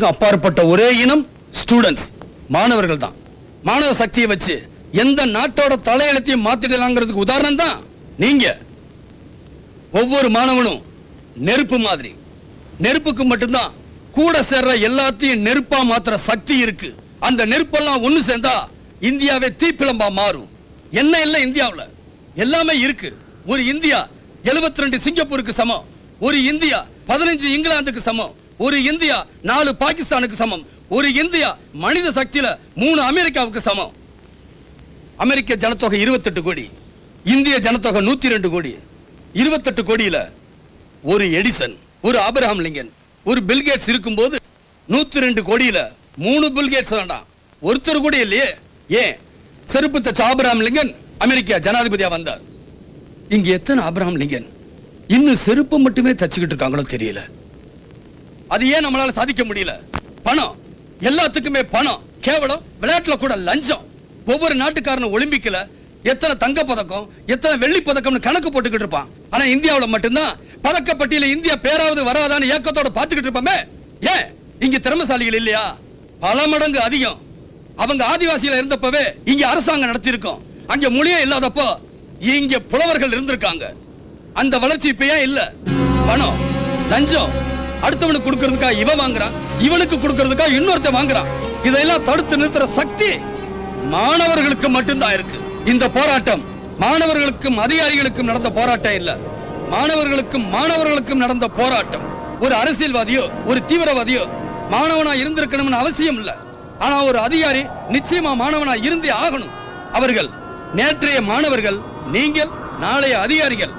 அப்பாற்பட்ட ஒரே இனம் ஸ்டூடெண்ட்ஸ், மாணவர்கள் தான். மாணவ சக்தியை வச்சு எந்த நாட்டோட தலையெழுத்தையும் மாத்திடலாங்கிறதுக்கு உதாரணம் தான் நீங்க. ஒவ்வொரு மாணவனும் நெருப்பு மாதிரி. நெருப்புக்கு மட்டும்தான் கூட சேர்ற எல்லாத்தையும் நெருப்பா மாத்திர சக்தி இருக்கு. அந்த நெருப்பெல்லாம் ஒண்ணு சேர்ந்தா இந்தியாவே தீப்பிழம்பா மாறும். என்ன இல்ல இந்தியாவுல எல்லாமே இருக்கு. ஒரு இந்தியா 72 சிங்கப்பூருக்கு சமம். ஒரு இந்தியா 15 இங்கிலாந்துக்கு சமம். ஒரு இந்தியா 4 பாகிஸ்தானுக்கு சமம். ஒரு இந்தியா மனித சக்தியில 3 அமெரிக்காவுக்கு சமம். அமெரிக்க ஜனத்தொகை 28 கோடி, இந்திய ஜனத்தொகை 102 கோடி. 28 கோடியில ஒரு எடிசன், ஒரு ஆபிரகாம் லிங்கன், ஒரு பில்கேட்ஸ் இருக்கும்போது 102 கோடியில 3 பில்கேட்ஸ் வேண்டாம், ஒருத்தர் கூட இல்லையே. ஏன்? செருப்பு தச்ச ஆபிரகாம் லிங்கன் அமெரிக்கா ஜனாதிபதியா வந்தார். இங்க எத்தனை ஆபிரகாம் லிங்கன் இன்னும் செருப்பு மட்டுமே தச்சுக்கிட்டு இருக்காங்களோ தெரியல. அது ஏன் நம்மளால சாதிக்க முடியல? பணம், எல்லாத்துக்குமே பணம். கேவலம் விளையாட்டுல கூட லஞ்சம். ஒவ்வொரு நாட்டுக்காரனும் ஒலிம்பிக்ல எத்தனை தங்க பதக்கம், எத்தனை வெள்ளி பதக்கம்னு கணக்கு போட்டுக்கிட்டு இருப்பான். ஆனா இந்தியாவுல மட்டும்தான் பதக்கப்பட்டியல இந்தியா பேராவது வராதான்னு ஏக்கத்தோட பாத்துக்கிட்டு இருப்போமே. ஏன் இங்க திறமசாலிகள் இல்லையா? பல மடங்கு அதிகம். அவங்க ஆதிவாசியில இருந்தப்பவே இங்க அரசாங்கம் நடத்தி இருக்கோம். அங்க மொழியே இல்லாதப்போ இங்க புலவர்கள் இருந்திருக்காங்க. அந்த வளர்ச்சி இப்ப ஏன் இல்ல? பணம், லஞ்சம். அடுத்தவனுக்கு கொடுக்கிறதுக்கா இவன் வாங்குறான், இவனுக்கு கொடுக்கிறதுக்கா இன்னொருத்த வாங்குறான். இதெல்லாம் தடுத்து நிறுத்துற சக்தி மாணவர்களுக்கு மட்டும்தான் இருக்கு. இந்த போராட்டம் மாணவர்களுக்கும் அதிகாரிகளுக்கும் நடந்த போராட்டம் இல்ல, மாணவர்களுக்கும் நடந்த போராட்டம். ஒரு அரசியல்வாதியோ ஒரு தீவிரவாதியோ மாணவனா இருந்திருக்கணும்னு அவசியம் இல்ல. ஆனா ஒரு அதிகாரி நிச்சயமா மாணவனா இருந்தே ஆகணும். அவர்கள் நேற்றைய மாணவர்கள், நீங்கள் நாளைய அதிகாரிகள்.